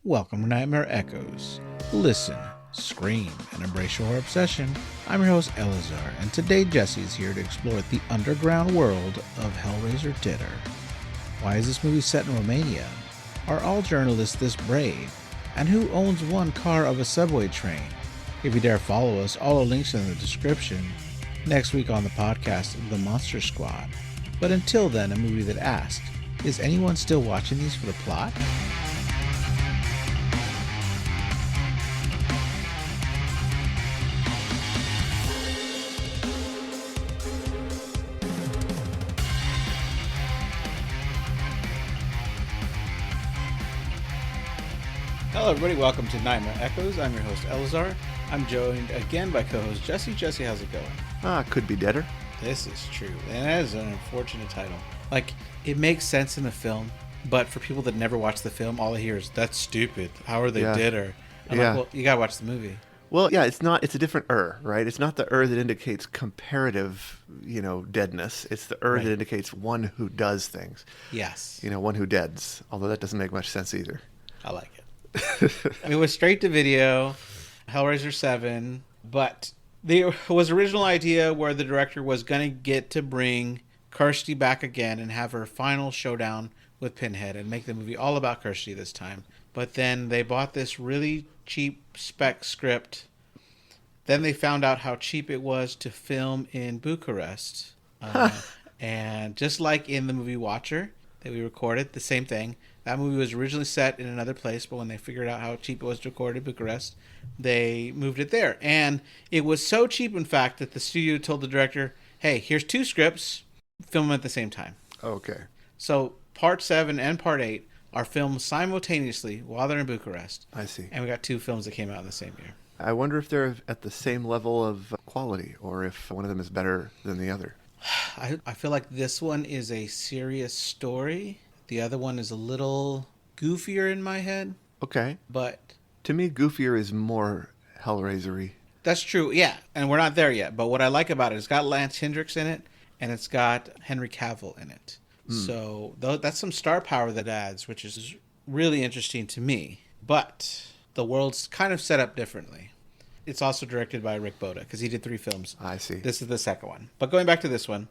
Welcome to Nightmare Echoes. Listen, scream, and embrace your horror obsession. I'm your host, Eleazar, and today Jesse is here to explore the underground world of Hellraiser Dinner. Why is this movie set in Romania? Are all journalists this brave? And who owns one car of a subway train? If you dare follow us, all the links are in the description. Next week on the podcast, The Monster Squad. But until then, a movie that asked, is anyone still watching these for the plot? Hello everybody, welcome to Nightmare Echoes. I'm your host Eleazar. I'm joined again by co-host Jesse. Jesse, how's it going? Could be deader. This is true, and that is an unfortunate title. Like, it makes sense in the film, but for people that never watch the film, all they hear is, that's stupid. How are they deader? I'm like, well, you gotta watch the movie. Well, yeah, it's a different right? It's not the that indicates comparative, deadness. It's the that indicates one who does things. Yes. One who deads, although that doesn't make much sense either. I like it. It was straight to video, Hellraiser 7, but there was an original idea where the director was going to get to bring Kirsty back again and have her final showdown with Pinhead and make the movie all about Kirsty this time. But then they bought this really cheap spec script. Then they found out how cheap it was to film in Bucharest. And just like in the movie Watcher that we recorded, the same thing. That movie was originally set in another place, but when they figured out how cheap it was to record in Bucharest, they moved it there. And it was so cheap, in fact, that the studio told the director, hey, here's 2 scripts, film them at the same time. Okay. So Part 7 and Part 8 are filmed simultaneously while they're in Bucharest. I see. And we got 2 films that came out in the same year. I wonder if they're at the same level of quality or if one of them is better than the other. I feel like this one is a serious story. The other one is a little goofier in my head. Okay. But to me, goofier is more Hellraiser-y. That's true, yeah. And we're not there yet. But what I like about it, it's got Lance Hendricks in it, and it's got Henry Cavill in it. So that's some star power that adds, which is really interesting to me. But the world's kind of set up differently. It's also directed by Rick Boda, because he did 3 films. I see. This is the second one. But going back to this one,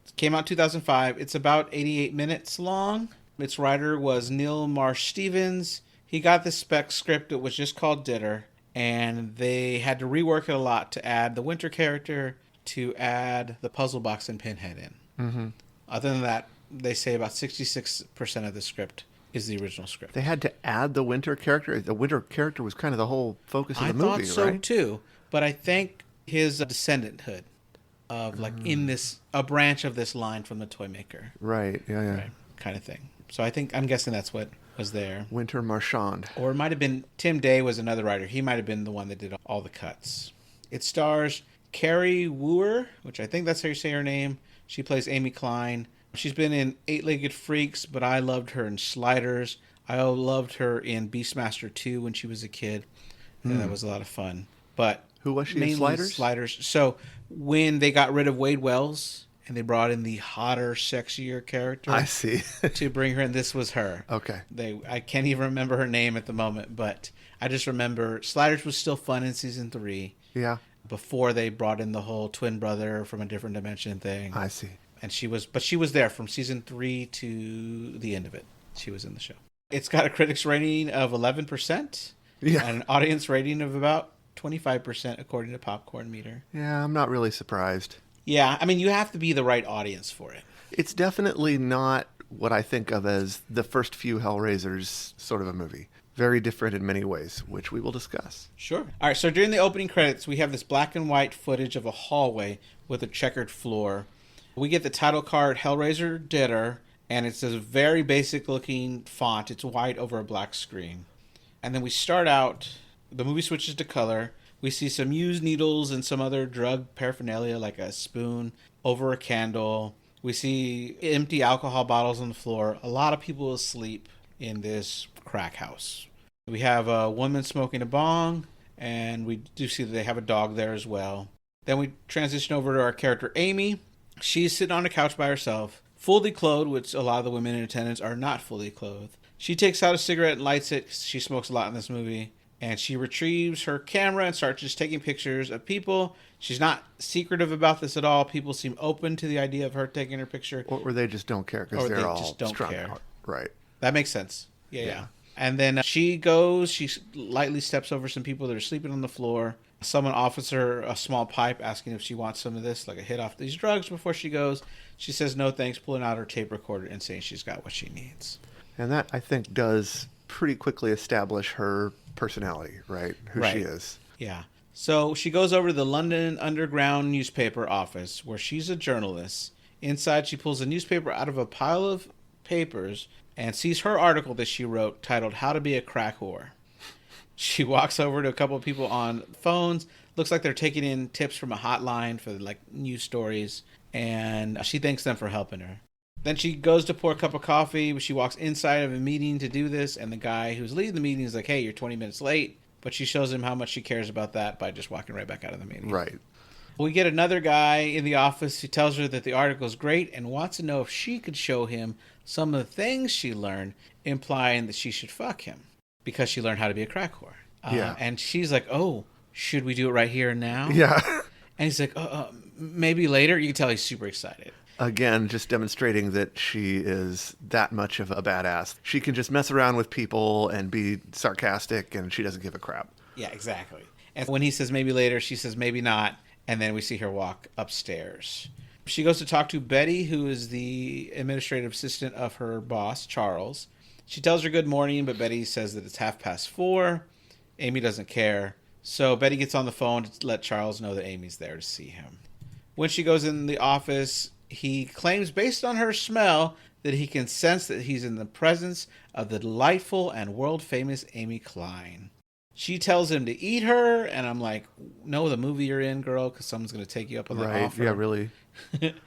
it came out 2005. It's about 88 minutes long. Its writer was Neil Marsh Stevens. He got the spec script. It was just called Ditter. And they had to rework it a lot to add the Winter character, to add the puzzle box and Pinhead in. Mm-hmm. Other than that, they say about 66% of the script is the original script. They had to add the Winter character? The Winter character was kind of the whole focus of the movie, right? I thought so too. But I think his descendanthood of in this, a branch of this line from the toy maker. Right, yeah. Right, kind of thing. So I'm guessing that's what was there. Winter Marchand. Or it might have been, Tim Day was another writer. He might have been the one that did all the cuts. It stars Carrie Wooer, which I think that's how you say her name. She plays Amy Klein. She's been in 8-Legged Freaks, but I loved her in Sliders. I loved her in Beastmaster 2 when she was a kid. And that was a lot of fun. But who was she in Sliders? Sliders. So when they got rid of Wade Wells and they brought in the hotter, sexier character, I see, to bring her in, this was her. Okay. I can't even remember her name at the moment, but I just remember Sliders was still fun in season 3. Yeah. Before they brought in the whole twin brother from a different dimension thing. I see. And she was there from season 3 to the end of it. She was in the show. It's got a critics rating of 11%. Yeah. And an audience rating of about 25% according to Popcorn Meter. Yeah, I'm not really surprised. Yeah, I mean, you have to be the right audience for it. It's definitely not what I think of as the first few Hellraisers sort of a movie. Very different in many ways, which we will discuss. Sure. All right, so during the opening credits, we have this black and white footage of a hallway with a checkered floor. We get the title card, Hellraiser Dinner, and it's a very basic looking font. It's white over a black screen. And then we start out, the movie switches to color. We see some used needles and some other drug paraphernalia like a spoon over a candle. We see empty alcohol bottles on the floor. A lot of people asleep in this crack house. We have a woman smoking a bong, and we do see that they have a dog there as well. Then we transition over to our character Amy. She's sitting on a couch by herself, fully clothed, which a lot of the women in attendance are not fully clothed. She takes out a cigarette and lights it. She smokes a lot in this movie. And she retrieves her camera and starts just taking pictures of people. She's not secretive about this at all. People seem open to the idea of her taking her picture. Or they just don't care because they're all strung out. Right. That makes sense. Yeah. And then she goes, she lightly steps over some people that are sleeping on the floor. Someone offers her a small pipe asking if she wants some of this, like a hit off these drugs before she goes. She says no thanks, pulling out her tape recorder and saying she's got what she needs. And that, I think, does pretty quickly establish her personality, right? Who she is. Yeah. So she goes over to the London Underground newspaper office where she's a journalist. Inside, she pulls a newspaper out of a pile of papers and sees her article that she wrote titled How to Be a Crack Whore. She walks over to a couple of people on phones. Looks like they're taking in tips from a hotline for like news stories. And she thanks them for helping her. Then she goes to pour a cup of coffee. She walks inside of a meeting to do this. And the guy who's leading the meeting is like, hey, you're 20 minutes late. But she shows him how much she cares about that by just walking right back out of the meeting. Right. We get another guy in the office who tells her that the article is great and wants to know if she could show him some of the things she learned, implying that she should fuck him because she learned how to be a crack whore. And she's like, oh, should we do it right here and now? Yeah. And he's like, maybe later. You can tell he's super excited. Again, just demonstrating that she is that much of a badass. She can just mess around with people and be sarcastic, and she doesn't give a crap. Yeah, exactly. And when he says maybe later, she says maybe not. And then we see her walk upstairs. She goes to talk to Betty, who is the administrative assistant of her boss, Charles. She tells her good morning, but Betty says that it's 4:30. Amy doesn't care. So Betty gets on the phone to let Charles know that Amy's there to see him. When she goes in the office, he claims, based on her smell, that he can sense that he's in the presence of the delightful and world-famous Amy Klein. She tells him to eat her, and I'm like, no, the movie you're in, girl, because someone's going to take you up on that offer. Yeah, really.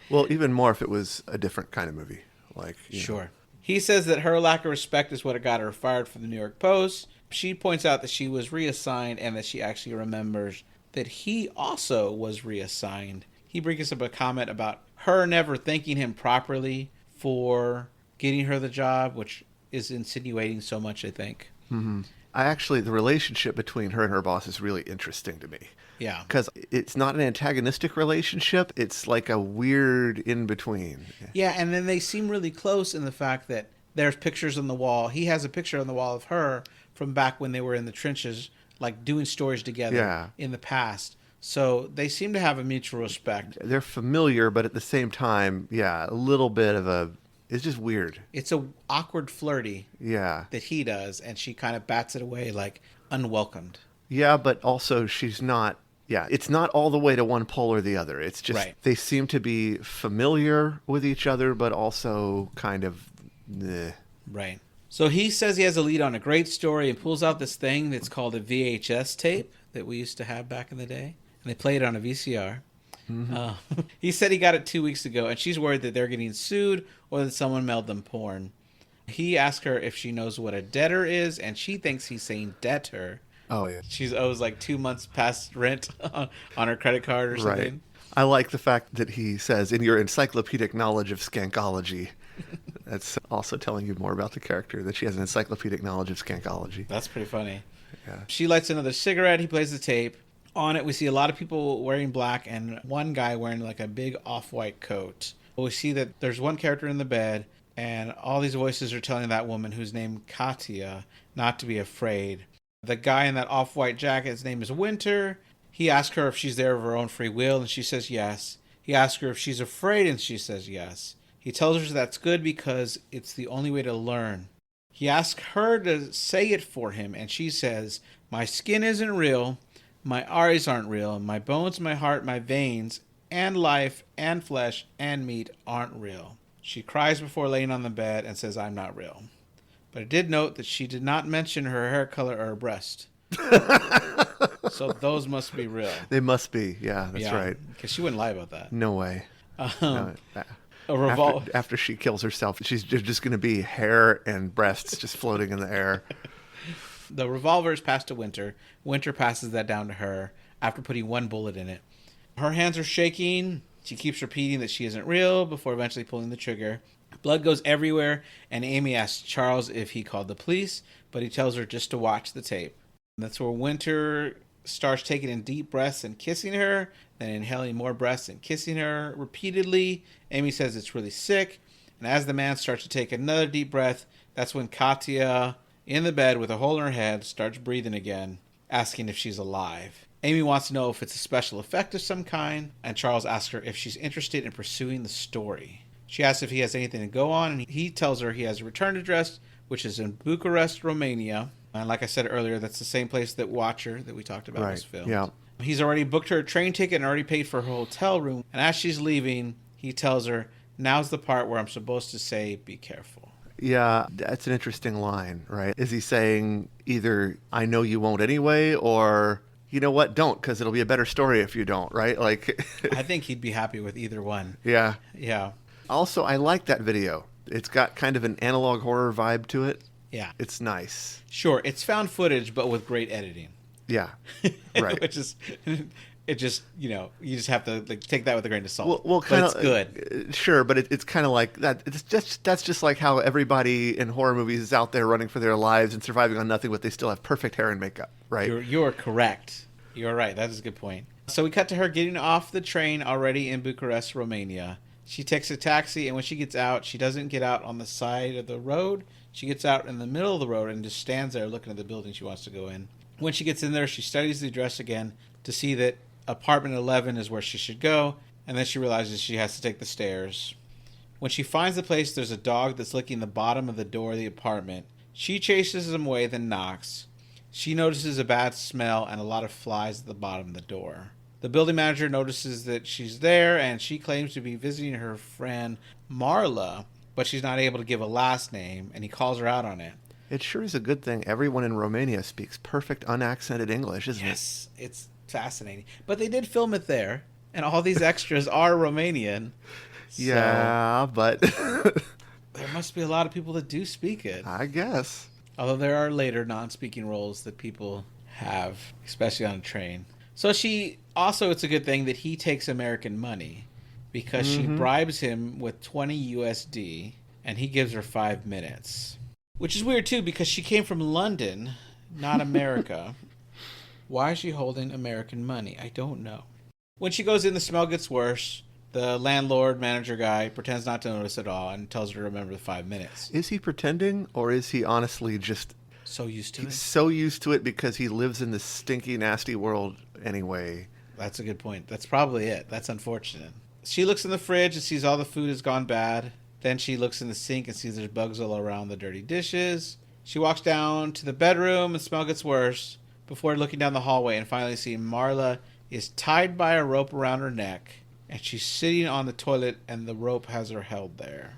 Well, even more if it was a different kind of movie. Like, Sure. He says that her lack of respect is what got her fired from the New York Post. She points out that she was reassigned and that she actually remembers that he also was reassigned. He brings up a comment about her never thanking him properly for getting her the job, which is insinuating so much, I think. Mm-hmm. The relationship between her and her boss is really interesting to me. Yeah. Because it's not an antagonistic relationship. It's like a weird in-between. Yeah, and then they seem really close in the fact that there's pictures on the wall. He has a picture on the wall of her from back when they were in the trenches, like doing stories together in the past. So they seem to have a mutual respect. They're familiar, but at the same time, a little bit of a... It's just weird. It's a awkward flirty that he does, and she kind of bats it away like unwelcomed. Yeah, but also she's not... Yeah, it's not all the way to one pole or the other. It's just they seem to be familiar with each other, but also kind of... Right. So he says he has a lead on a great story and pulls out this thing that's called a VHS tape that we used to have back in the day. And they play it on a VCR. Mm-hmm. He said he got it 2 weeks ago, and she's worried that they're getting sued or that someone mailed them porn. He asked her if she knows what a debtor is, and she thinks he's saying debtor. Oh, yeah. She owes like 2 months past rent on her credit card or something. Right. I like the fact that he says, in your encyclopedic knowledge of Skankology, that's also telling you more about the character, that she has an encyclopedic knowledge of Skankology. That's pretty funny. Yeah. She lights another cigarette. He plays the tape. On it, we see a lot of people wearing black and one guy wearing like a big off-white coat. We see that there's one character in the bed, and all these voices are telling that woman, who's named Katya, not to be afraid. The guy in that off-white jacket, his name is Winter. He asks her if she's there of her own free will, and she says yes. He asks her if she's afraid, and she says yes. He tells her that's good because it's the only way to learn. He asks her to say it for him, and she says, my skin isn't real. My eyes aren't real. My bones, my heart, my veins, and life, and flesh, and meat aren't real. She cries before laying on the bed and says, I'm not real. But I did note that she did not mention her hair color or her breast. So those must be real. They must be. Yeah, that's right. Because she wouldn't lie about that. No way. No. After she kills herself, she's just going to be hair and breasts just floating in the air. The revolver is passed to Winter. Winter passes that down to her after putting one bullet in it. Her hands are shaking. She keeps repeating that she isn't real before eventually pulling the trigger. Blood goes everywhere, and Amy asks Charles if he called the police, but he tells her just to watch the tape. And that's where Winter starts taking in deep breaths and kissing her, then inhaling more breaths and kissing her repeatedly. Amy says it's really sick, and as the man starts to take another deep breath, that's when Katya, in the bed with a hole in her head, starts breathing again, asking if she's alive. Amy wants to know if it's a special effect of some kind, and Charles asks her if she's interested in pursuing the story. She asks if he has anything to go on, and he tells her he has a return address, which is in Bucharest, Romania. And like I said earlier, that's the same place that Watcher, that we talked about, was filmed. Yeah. He's already booked her a train ticket and already paid for her hotel room. And as she's leaving, he tells her, now's the part where I'm supposed to say, be careful. Yeah, that's an interesting line, right? Is he saying either, I know you won't anyway, or, you know what, don't, because it'll be a better story if you don't, right? Like, I think he'd be happy with either one. Yeah. Yeah. Also, I like that video. It's got kind of an analog horror vibe to it. Yeah. It's nice. Sure, it's found footage, but with great editing. Yeah. Right. Which is, it just, you just have to take that with a grain of salt. Well, kind of, it's good. Sure, but it's kind of like that. That's just like how everybody in horror movies is out there running for their lives and surviving on nothing, but they still have perfect hair and makeup, right? You're correct. You're right. That is a good point. So we cut to her getting off the train already in Bucharest, Romania. She takes a taxi, and when she gets out, she doesn't get out on the side of the road. She gets out in the middle of the road and just stands there looking at the building she wants to go in. When she gets in there, she studies the address again to see that apartment 11 is where she should go, and then she realizes she has to take the stairs. When she finds the place, there's a dog that's licking the bottom of the door of the apartment. She chases him away, then knocks. She notices a bad smell and a lot of flies at the bottom of the door. The building manager notices that she's there, and she claims to be visiting her friend Marla, but she's not able to give a last name, and he calls her out on it. It sure is a good thing everyone in Romania speaks perfect unaccented English, isn't it? Yes, it's fascinating. But they did film it there, and all these extras are Romanian. So yeah, but there must be a lot of people that do speak it. I guess. Although there are later non-speaking roles that people have, especially on a train. So it's a good thing that he takes American money, because she bribes him with 20 USD, and he gives her 5 minutes. Which is weird, too, because she came from London, not America. Why is she holding American money? I don't know. When she goes in, the smell gets worse. The landlord, manager guy, pretends not to notice at all and tells her to remember the 5 minutes. Is he pretending, or is he honestly just so used to it? So used to it because he lives in this stinky, nasty world anyway. That's a good point. That's probably it. That's unfortunate. She looks in the fridge and sees all the food has gone bad. Then she looks in the sink and sees there's bugs all around the dirty dishes. She walks down to the bedroom and smell gets worse before looking down the hallway and finally seeing Marla is tied by a rope around her neck, and she's sitting on the toilet and the rope has her held there.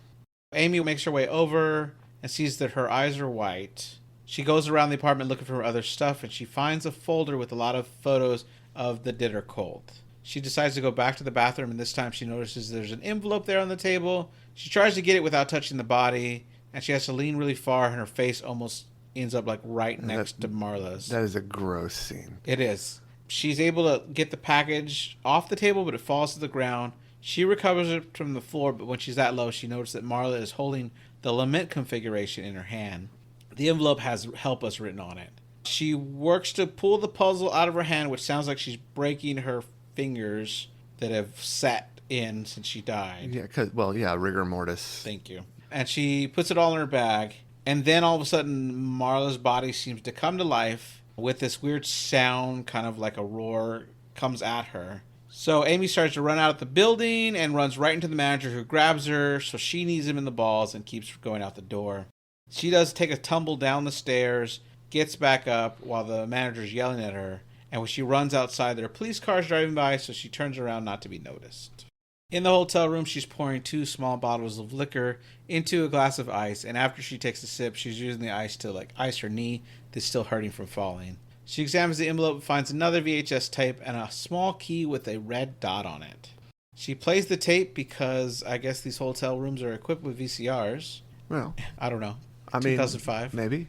Amy makes her way over and sees that her eyes are white. She goes around the apartment looking for other stuff, and she finds a folder with a lot of photos of the Ditter cult. She decides to go back to the bathroom, and this time she notices there's an envelope there on the table. She tries to get it without touching the body, and she has to lean really far, and her face almost ends up right next to Marla's. That is a gross scene. It is. She's able to get the package off the table, but it falls to the ground. She recovers it from the floor, but when she's that low, she notices that Marla is holding the lament configuration in her hand. The envelope has "Help Us" written on it. She works to pull the puzzle out of her hand, which sounds like she's breaking her fingers that have sat in since she died. Yeah, rigor mortis. Thank you. And she puts it all in her bag, and then all of a sudden, Marla's body seems to come to life with this weird sound, kind of like a roar, comes at her. So Amy starts to run out of the building and runs right into the manager, who grabs her, so she knees him in the balls and keeps going out the door. She does take a tumble down the stairs, gets back up while the manager's yelling at her, and when she runs outside, there are police cars driving by, so she turns around not to be noticed. In the hotel room, she's pouring 2 small bottles of liquor into a glass of ice, and after she takes a sip, she's using the ice to ice her knee that's still hurting from falling. She examines the envelope and finds another VHS tape and a small key with a red dot on it. She plays the tape because I guess these hotel rooms are equipped with VCRs. Well, I don't know. 2005? Maybe.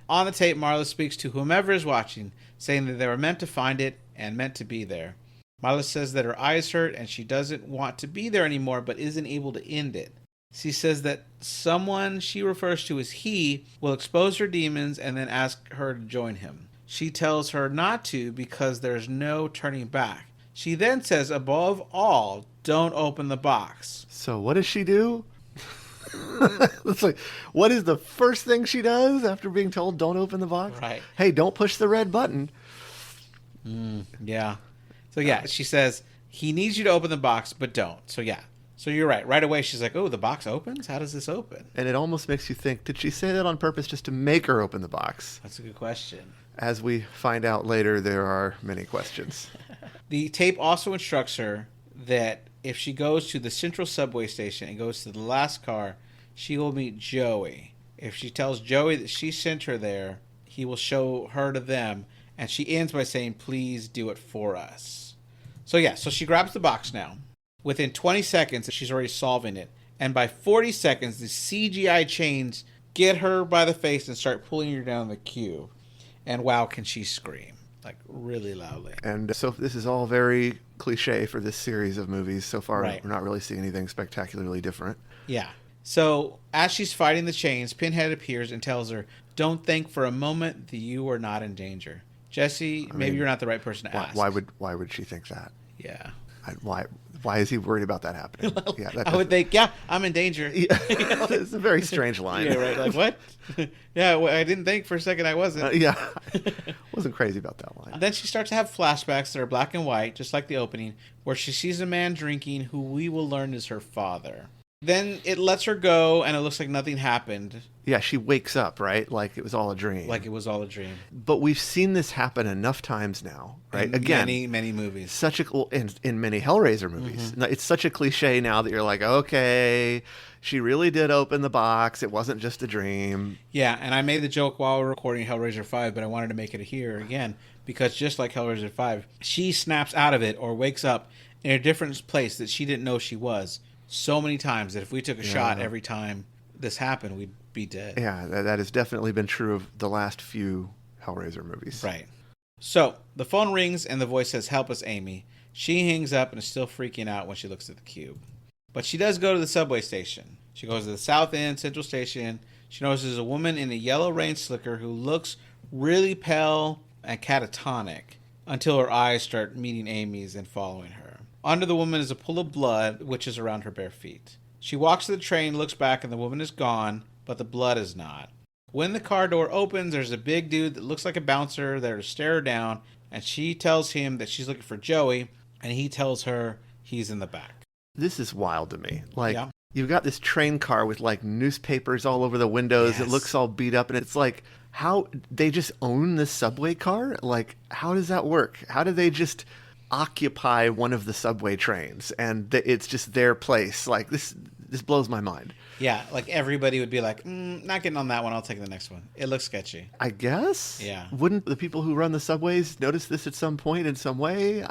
On the tape, Marla speaks to whomever is watching, saying that they were meant to find it and meant to be there. Marla says that her eyes hurt and she doesn't want to be there anymore, but isn't able to end it. She says that someone she refers to as he will expose her demons and then ask her to join him. She tells her not to because there's no turning back. She then says, above all, don't open the box. So what does she do? It's like, what is the first thing she does after being told don't open the box? Right. Hey, don't push the red button. Yeah. So yeah, she says, he needs you to open the box, but don't. So yeah. So you're right. Right away, she's like, oh, the box opens? How does this open? And it almost makes you think, did she say that on purpose just to make her open the box? That's a good question. As we find out later, there are many questions. The tape also instructs her that if she goes to the central subway station and goes to the last car, she will meet Joey. If she tells Joey that she sent her there, he will show her to them. And she ends by saying, please do it for us. So yeah, so she grabs the box now. Within 20 seconds, she's already solving it. And by 40 seconds, the CGI chains get her by the face and start pulling her down the cube. And wow, can she scream. Like, really loudly. And so this is all very cliche for this series of movies. So far, Right. We're not really seeing anything spectacularly different. Yeah. So as she's fighting the chains, Pinhead appears and tells her, don't think for a moment that you are not in danger. Jesse, maybe you're not the right person to ask. Why would she think that? Yeah. Why is he worried about that happening? Yeah, I would think, yeah, I'm in danger. Yeah. It's a very strange line. Yeah, right. Like, what? Yeah, well, I didn't think for a second I wasn't. Yeah. Wasn't crazy about that line. Then she starts to have flashbacks that are black and white, just like the opening, where she sees a man drinking who we will learn is her father. Then it lets her go, and it looks like nothing happened. Yeah, she wakes up, right? Like it was all a dream. Like it was all a dream. But we've seen this happen enough times now, right? Again, many movies. Such a in many Hellraiser movies. Mm-hmm. It's such a cliche now that you're like, okay, she really did open the box. It wasn't just a dream. Yeah, and I made the joke while we were recording Hellraiser 5, but I wanted to make it here again because just like Hellraiser 5, she snaps out of it or wakes up in a different place that she didn't know she was so many times that if we took a shot every time this happened, we'd be dead. Yeah, that has definitely been true of the last few Hellraiser movies. Right. So the phone rings and the voice says, help us, Amy. She hangs up and is still freaking out when she looks at the cube. But she does go to the subway station. She goes to the South End Central Station. She notices a woman in a yellow rain slicker who looks really pale and catatonic until her eyes start meeting Amy's and following her. Under the woman is a pool of blood, which is around her bare feet. She walks to the train, looks back, and the woman is gone, but the blood is not. When the car door opens, there's a big dude that looks like a bouncer there to stare her down, and she tells him that she's looking for Joey, and he tells her he's in the back. This is wild to me. Like, You've got this train car with, like, newspapers all over the windows. Yes. It looks all beat up, and it's like, how they just own this subway car? Like, how does that work? How do they just occupy one of the subway trains and it's just their place? Like, this blows my mind. Yeah, like everybody would be like, not getting on that one, I'll take the next one. It looks sketchy. I guess. Yeah. Wouldn't the people who run the subways notice this at some point in some way?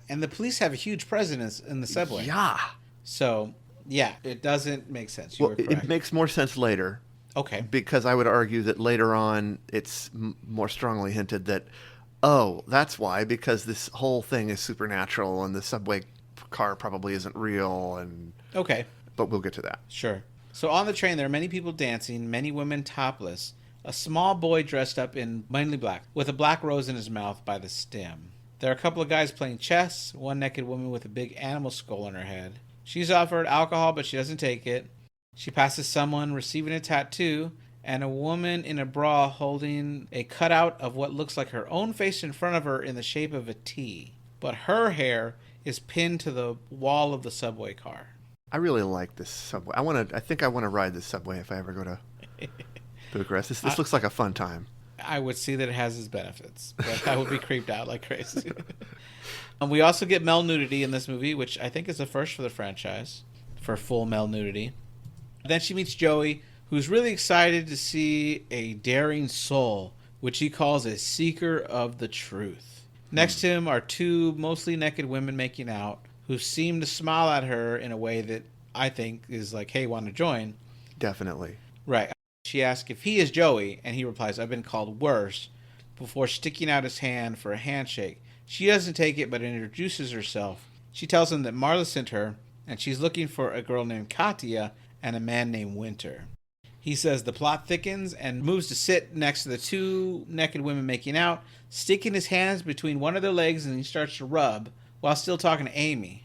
And the police have a huge presence in the subway. Yeah. So, yeah, it doesn't make sense. Well, it makes more sense later. Okay. Because I would argue that later on it's more strongly hinted that, oh, that's why, because this whole thing is supernatural and the subway car probably isn't real. And okay. But we'll get to that. Sure. So on the train, there are many people dancing, many women topless, a small boy dressed up in mainly black, with a black rose in his mouth by the stem. There are a couple of guys playing chess, one naked woman with a big animal skull on her head. She's offered alcohol, but she doesn't take it. She passes someone receiving a tattoo, and a woman in a bra holding a cutout of what looks like her own face in front of her in the shape of a T. But her hair is pinned to the wall of the subway car. I really like this subway. I think I want to ride this subway if I ever go to Bucharest. This looks like a fun time. I would see that it has its benefits, but I would be creeped out like crazy. We also get male nudity in this movie, which I think is the first for the franchise, for full male nudity. Then she meets Joey, who's really excited to see a daring soul, which he calls a seeker of the truth. Next to him are two mostly naked women making out, who seem to smile at her in a way that I think is like, hey, want to join? Definitely. Right. She asks if he is Joey, and he replies, I've been called worse, before sticking out his hand for a handshake. She doesn't take it, but introduces herself. She tells him that Marla sent her, and she's looking for a girl named Katya, and a man named Winter. He says the plot thickens and moves to sit next to the two naked women making out, sticking his hands between one of their legs, and he starts to rub while still talking to Amy.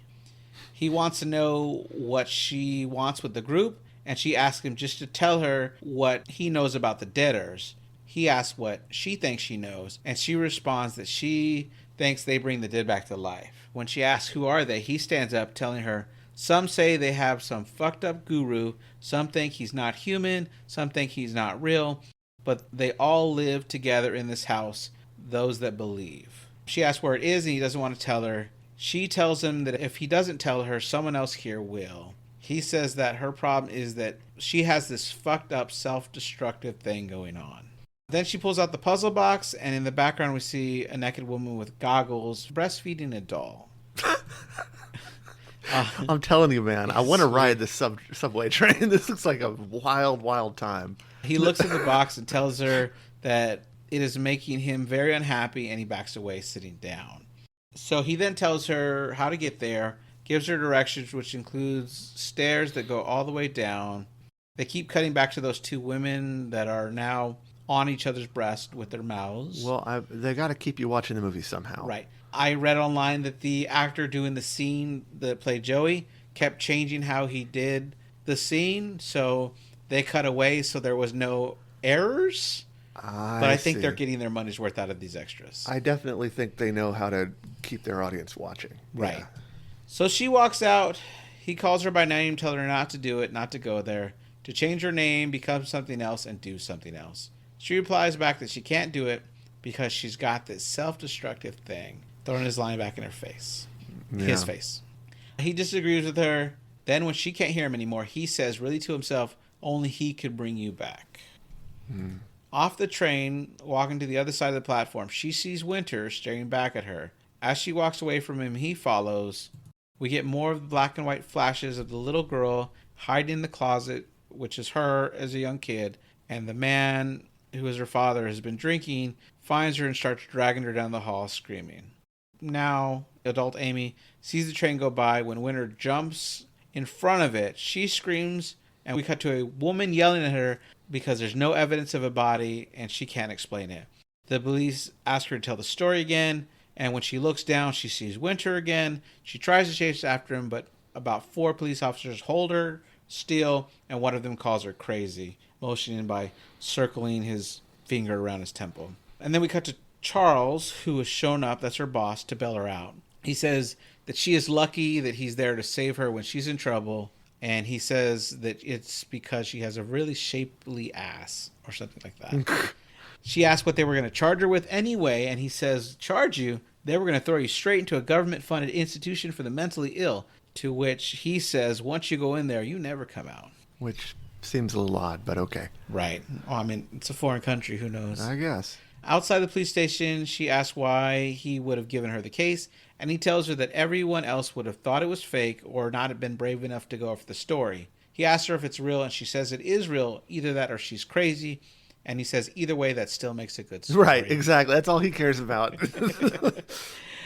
He wants to know what she wants with the group, and she asks him just to tell her what he knows about the Deaders. He asks what she thinks she knows, and she responds that she thinks they bring the dead back to life. When she asks who are they, he stands up telling her, some say they have some fucked up guru, some think he's not human, some think he's not real, but they all live together in this house, those that believe. She asks where it is, and he doesn't want to tell her. She tells him that if he doesn't tell her, someone else here will. He says that her problem is that she has this fucked up self-destructive thing going on. Then she pulls out the puzzle box, and in the background we see a naked woman with goggles breastfeeding a doll. I'm telling you, man, I want to ride the subway train. This looks like a wild, wild time. He looks at the box and tells her that it is making him very unhappy, and he backs away, sitting down. So he then tells her how to get there, gives her directions, which includes stairs that go all the way down. They keep cutting back to those two women that are now on each other's breast with their mouths. Well, they got to keep you watching the movie somehow. Right. I read online that the actor doing the scene that played Joey kept changing how he did the scene, so they cut away so there was no errors. I think they're getting their money's worth out of these extras. I definitely think they know how to keep their audience watching. Right. Yeah. So she walks out. He calls her by name, telling her not to do it, not to go there, to change her name, become something else, and do something else. She replies back that she can't do it because she's got this self-destructive thing, throwing his line back in her face. Yeah. His face. He disagrees with her. Then when she can't hear him anymore, he says really to himself, only he could bring you back. Off the train, walking to the other side of the platform, she sees Winter staring back at her. As she walks away from him, he follows. We get more of the black and white flashes of the little girl hiding in the closet, which is her as a young kid, and the man who is her father has been drinking, finds her and starts dragging her down the hall screaming. Now, adult Amy sees the train go by. When Winter jumps in front of it, she screams, and we cut to a woman yelling at her because there's no evidence of a body and she can't explain it. The police ask her to tell the story again, and when she looks down, she sees Winter again. She tries to chase after him, but about 4 police officers hold her still, and one of them calls her crazy, motioning by circling his finger around his temple. And then we cut to Charles, who has shown up, that's her boss, to bail her out. He says that she is lucky that he's there to save her when she's in trouble, and he says that it's because she has a really shapely ass, or something like that. She asked what they were going to charge her with anyway, and he says, charge you? They were going to throw you straight into a government-funded institution for the mentally ill, to which he says, once you go in there, you never come out. Which seems a little odd, but okay. Right. Well, I mean, it's a foreign country, who knows? I guess. Outside the police station, she asks why he would have given her the case, and he tells her that everyone else would have thought it was fake or not have been brave enough to go for the story. He asks her if it's real, and she says it is real, either that or she's crazy, and he says either way, that still makes a good story. Right, exactly. That's all he cares about.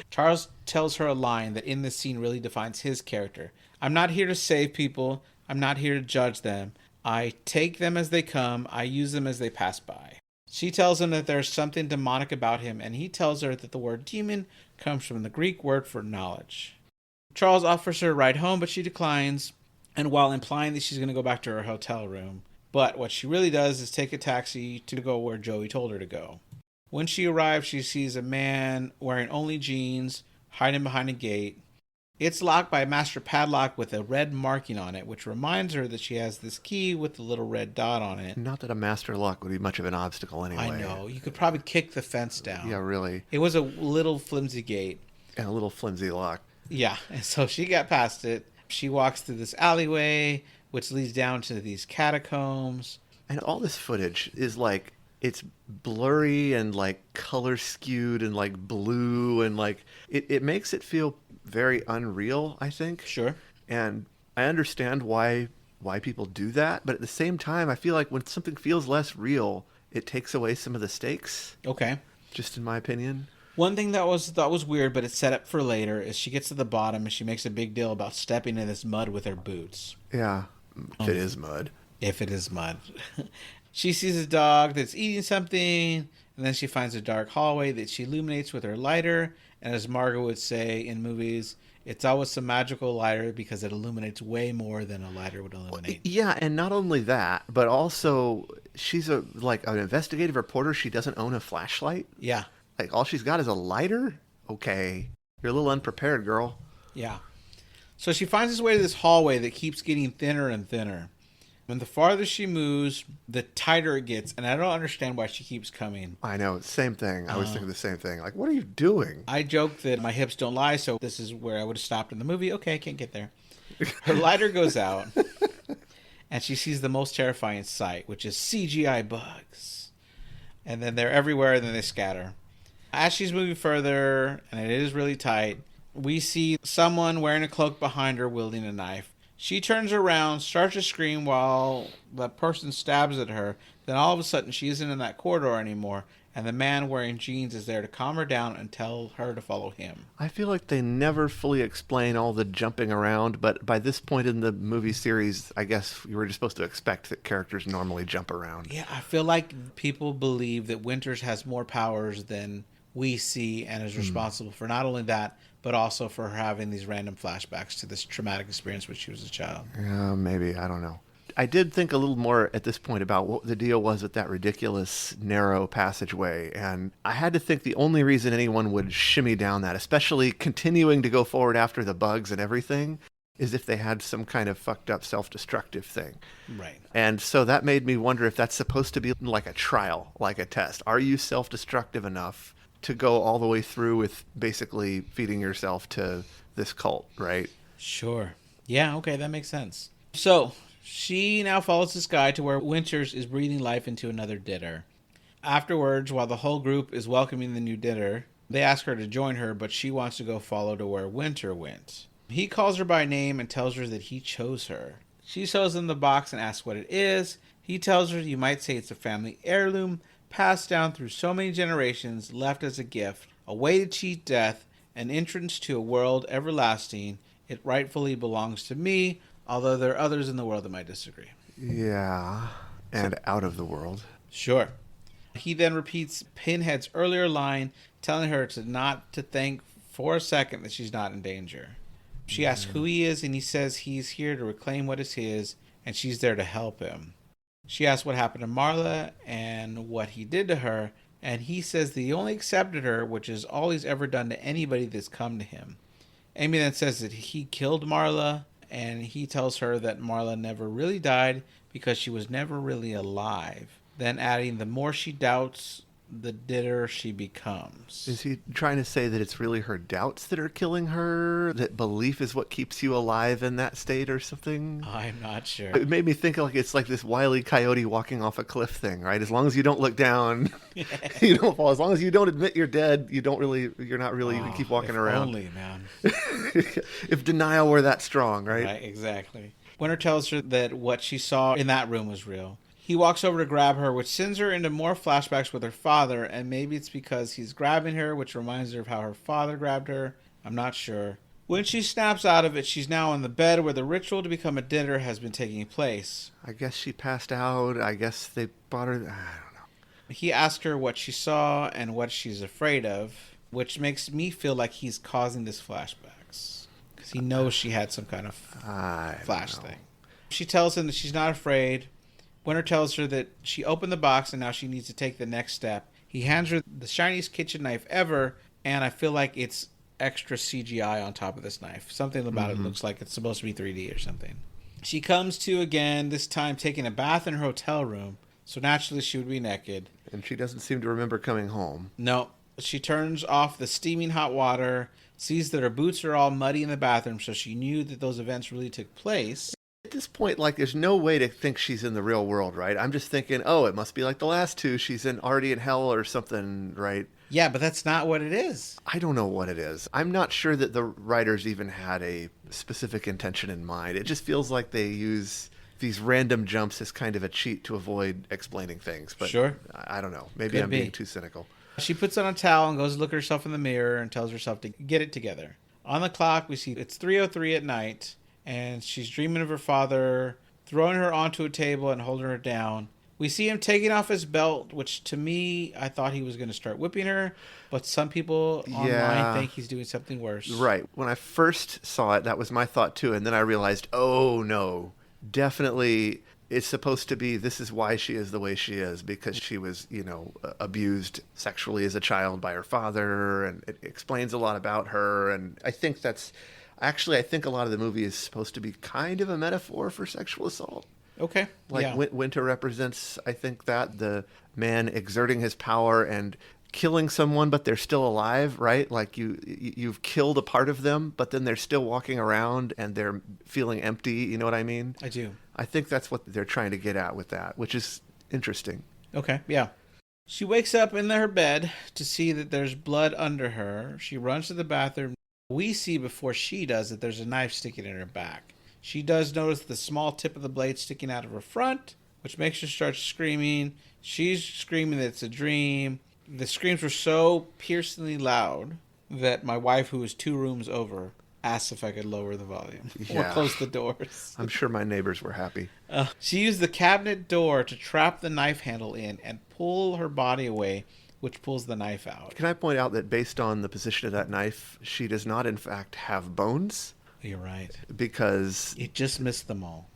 Charles tells her a line that in this scene really defines his character. I'm not here to save people. I'm not here to judge them. I take them as they come. I use them as they pass by. She tells him that there's something demonic about him, and he tells her that the word demon comes from the Greek word for knowledge. Charles offers her a ride home, but she declines, and while implying that she's going to go back to her hotel room. But what she really does is take a taxi to go where Joey told her to go. When she arrives, she sees a man wearing only jeans, hiding behind a gate. It's locked by a master padlock with a red marking on it, which reminds her that she has this key with the little red dot on it. Not that a master lock would be much of an obstacle anyway. I know. You could probably kick the fence down. Yeah, really. It was a little flimsy gate. And a little flimsy lock. Yeah, and so she got past it. She walks through this alleyway, which leads down to these catacombs. And all this footage is like, it's blurry and like color skewed and like blue and like, it makes it feel very unreal, I think. Sure. And I understand why people do that, but at the same time, I feel like when something feels less real, it takes away some of the stakes. Okay. Just in my opinion. One thing that was weird, but it's set up for later, is she gets to the bottom and she makes a big deal about stepping in this mud with her boots. Yeah. If it is mud. If it is mud. She sees a dog that's eating something, and then she finds a dark hallway that she illuminates with her lighter. And as Margot would say in movies, it's always some magical lighter because it illuminates way more than a lighter would illuminate. Yeah, and not only that, but also she's an investigative reporter. She doesn't own a flashlight. Yeah. Like all she's got is a lighter? Okay. You're a little unprepared, girl. Yeah. So she finds his way to this hallway that keeps getting thinner and thinner. And the farther she moves, the tighter it gets. And I don't understand why she keeps coming. I know. Same thing. I was thinking the same thing. Like, what are you doing? I joke that my hips don't lie, so this is where I would have stopped in the movie. Okay, I can't get there. Her lighter goes out, and she sees the most terrifying sight, which is CGI bugs. And then they're everywhere, and then they scatter. As she's moving further, and it is really tight, we see someone wearing a cloak behind her wielding a knife. She turns around, starts to scream while the person stabs at her. Then all of a sudden, she isn't in that corridor anymore, and the man wearing jeans is there to calm her down and tell her to follow him. I feel like they never fully explain all the jumping around, but by this point in the movie series, I guess you were just supposed to expect that characters normally jump around. Yeah, I feel like people believe that Winters has more powers than we see and is responsible for not only that, but also for her having these random flashbacks to this traumatic experience when she was a child. Yeah, maybe. I don't know. I did think a little more at this point about what the deal was with that ridiculous narrow passageway. And I had to think the only reason anyone would shimmy down that, especially continuing to go forward after the bugs and everything, is if they had some kind of fucked up self-destructive thing. Right. And so that made me wonder if that's supposed to be like a trial, like a test. Are you self-destructive enough to go all the way through with basically feeding yourself to this cult, right? Sure. Yeah, okay, that makes sense. So she now follows this guy to where Winters is breathing life into another dinner. Afterwards, while the whole group is welcoming the new dinner, they ask her to join her, but she wants to go follow to where Winter went. He calls her by name and tells her that he chose her. She shows him the box and asks what it is. He tells her you might say it's a family heirloom, passed down through so many generations, left as a gift, a way to cheat death, an entrance to a world everlasting. It rightfully belongs to me, although there are others in the world that might disagree. Yeah, and out of the world. Sure. He then repeats Pinhead's earlier line, telling her not to think for a second that she's not in danger. She asks who he is, and he says he's here to reclaim what is his, and she's there to help him. She asks what happened to Marla and what he did to her, and he says that he only accepted her, which is all he's ever done to anybody that's come to him. Amy then says that he killed Marla, and he tells her that Marla never really died because she was never really alive. Then adding, the more she doubts, the deader she becomes. Is he trying to say that it's really her doubts that are killing her? That belief is what keeps you alive in that state or something? I'm not sure. It made me think like it's like this Wile E. Coyote walking off a cliff thing, right? As long as you don't look down, you don't fall. As long as you don't admit you're dead, you're not really, you can keep walking around. Only, man. If denial were that strong, right? Right, exactly. Winter tells her that what she saw in that room was real. He walks over to grab her, which sends her into more flashbacks with her father, and maybe it's because he's grabbing her, which reminds her of how her father grabbed her. I'm not sure. When she snaps out of it, she's now on the bed where the ritual to become a dinner has been taking place. I guess she passed out. I guess they brought her. I don't know. He asks her what she saw and what she's afraid of, which makes me feel like he's causing this flashbacks. Because he knows she had some kind of flash thing. She tells him that she's not afraid. Winter tells her that she opened the box and now she needs to take the next step. He hands her the shiniest kitchen knife ever, and I feel like it's extra CGI on top of this knife. Something about it looks like it's supposed to be 3D or something. She comes to again, this time taking a bath in her hotel room, so naturally she would be naked. And she doesn't seem to remember coming home. No. She turns off the steaming hot water, sees that her boots are all muddy in the bathroom, so she knew that those events really took place. At this point, like, there's no way to think she's in the real world, right? I'm just thinking, oh, it must be like the last two. She's already in hell or something, right? Yeah, but that's not what it is. I don't know what it is. I'm not sure that the writers even had a specific intention in mind. It just feels like they use these random jumps as kind of a cheat to avoid explaining things. But sure. I don't know. Maybe I'm being too cynical. She puts on a towel and goes to look at herself in the mirror and tells herself to get it together. On the clock, we see it's 3:03 at night. And she's dreaming of her father throwing her onto a table and holding her down. We see him taking off his belt, which to me, I thought he was going to start whipping her, but some people online think he's doing something worse. Right. When I first saw it, that was my thought too, and then I realized, oh no, definitely it's supposed to be this is why she is the way she is, because she was, abused sexually as a child by her father, and it explains a lot about her, and I think I think a lot of the movie is supposed to be kind of a metaphor for sexual assault. Okay. Winter represents, I think, that the man exerting his power and killing someone, but they're still alive, right? Like you've killed a part of them, but then they're still walking around and they're feeling empty. You know what I mean? I do. I think that's what they're trying to get at with that, which is interesting. Okay. Yeah. She wakes up in her bed to see that there's blood under her. She runs to the bathroom. We see before she does that there's a knife sticking in her back. She does notice the small tip of the blade sticking out of her front, which makes her start screaming. She's screaming that it's a dream. The screams were so piercingly loud that my wife, who was 2 rooms over, asked if I could lower the volume or close the doors. I'm sure my neighbors were happy. She used the cabinet door to trap the knife handle in and pull her body away, which pulls the knife out. Can I point out that based on the position of that knife, she does not, in fact, have bones? You're right. Because it just missed them all.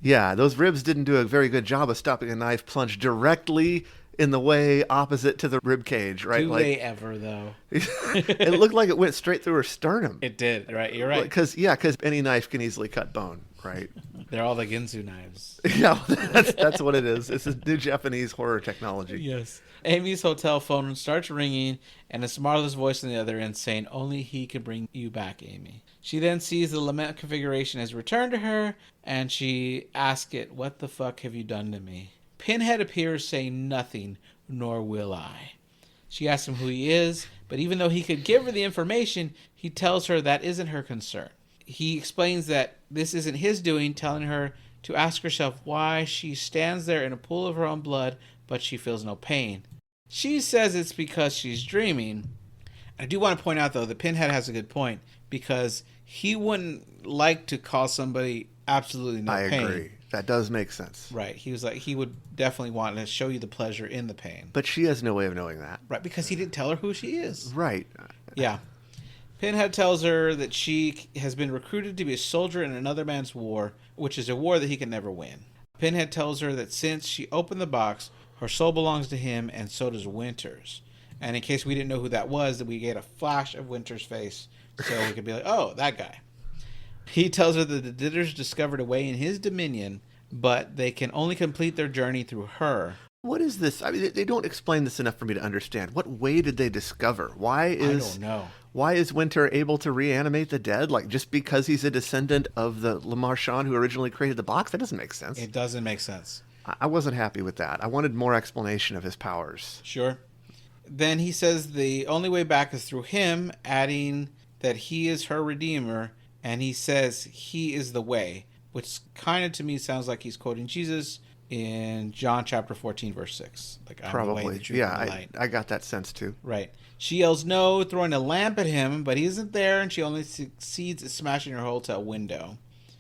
Those ribs didn't do a very good job of stopping a knife plunged directly in the way opposite to the rib cage, right? Do they ever, though? It looked like it went straight through her sternum. It did, right? You're right. Because any knife can easily cut bone, right? They're all the Ginsu knives. Yeah, that's what it is. It's a new Japanese horror technology. Yes. Amy's hotel phone starts ringing, and it's Marla's voice on the other end saying, "Only he can bring you back, Amy." She then sees the lament configuration has returned to her, and she asks it, "What the fuck have you done to me?" Pinhead appears saying, "Nothing, nor will I." She asks him who he is, but even though he could give her the information, he tells her that isn't her concern. He explains that this isn't his doing, telling her to ask herself why she stands there in a pool of her own blood, but she feels no pain. She says it's because she's dreaming. I do want to point out, though, that Pinhead has a good point, because he wouldn't like to cause somebody absolutely no pain. I agree. That does make sense. Right. He was like, he would definitely want to show you the pleasure in the pain. But she has no way of knowing that. Right, because he didn't tell her who she is. Right. Yeah. Pinhead tells her that she has been recruited to be a soldier in another man's war, which is a war that he can never win. Pinhead tells her that since she opened the box, her soul belongs to him, and so does Winter's. And in case we didn't know who that was, that we get a flash of Winter's face, so we could be like, oh, that guy. He tells her that the Ditters discovered a way in his dominion, but they can only complete their journey through her. What is this? I mean, they don't explain this enough for me to understand. What way did they discover? I don't know. Why is Winter able to reanimate the dead? Like, just because he's a descendant of the Le Marchand who originally created the box? That doesn't make sense. It doesn't make sense. I wasn't happy with that. I wanted more explanation of his powers. Sure. Then he says the only way back is through him, adding that he is her redeemer, and he says he is the way, which kind of to me sounds like he's quoting Jesus in John chapter 14, verse 6. Like, I'm probably. The way, the truth, and the light. I got that sense too. Right. She yells no, throwing a lamp at him, but he isn't there, and she only succeeds at smashing her hotel window.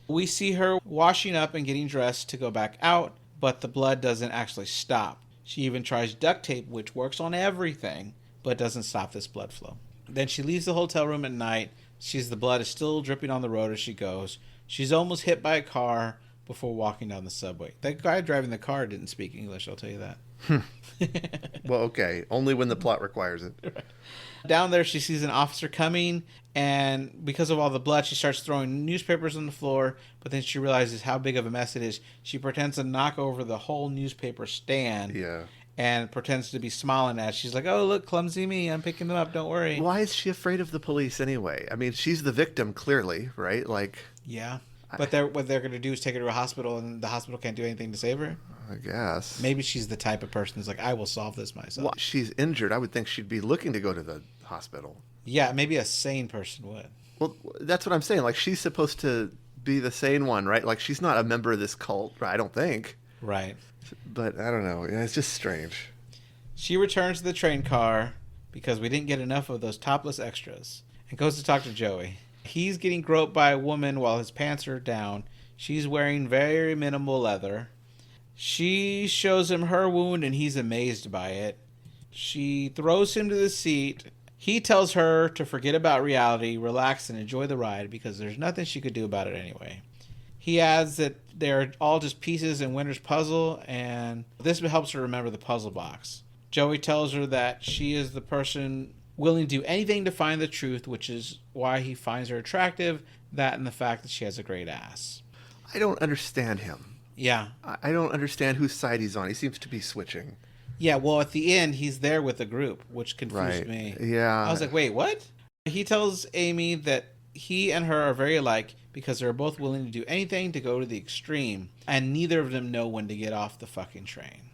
We see her washing up and getting dressed to go back out, but the blood doesn't actually stop. She even tries duct tape, which works on everything, but doesn't stop this blood flow. Then she leaves the hotel room at night. Sees the blood is still dripping on the road as she goes. She's almost hit by a car before walking down the subway. That guy driving the car didn't speak English, I'll tell you that. Well, okay. Only when the plot requires it. Right. Down there, she sees an officer coming, and because of all the blood, she starts throwing newspapers on the floor, but then she realizes how big of a mess it is. She pretends to knock over the whole newspaper stand. Yeah. And pretends to be smiling at. She's like, "Oh, look, clumsy me. I'm picking them up. Don't worry." Why is she afraid of the police anyway? I mean, she's the victim, clearly, right? Like, yeah. But what they're going to do is take her to a hospital, and the hospital can't do anything to save her? I guess. Maybe she's the type of person who's like, I will solve this myself. Well, she's injured. I would think she'd be looking to go to the hospital. Yeah, maybe a sane person would. Well, that's what I'm saying. Like, she's supposed to be the sane one, right? Like, she's not a member of this cult, I don't think. Right. But I don't know. Yeah, it's just strange. She returns to the train car because we didn't get enough of those topless extras and goes to talk to Joey. He's getting groped by a woman while his pants are down. She's wearing very minimal leather. She shows him her wound and he's amazed by it. She throws him to the seat. He tells her to forget about reality, relax, and enjoy the ride because there's nothing she could do about it anyway. He adds that they're all just pieces in Winter's puzzle, and this helps her remember the puzzle box. Joey tells her that she is the person willing to do anything to find the truth, which is why he finds her attractive, that and the fact that she has a great ass. I don't understand him. Yeah. I don't understand whose side he's on. He seems to be switching. Yeah, well, at the end, he's there with the group, which confused me. Yeah. I was like, wait, what? He tells Amy that he and her are very alike because they're both willing to do anything to go to the extreme, and neither of them know when to get off the fucking train.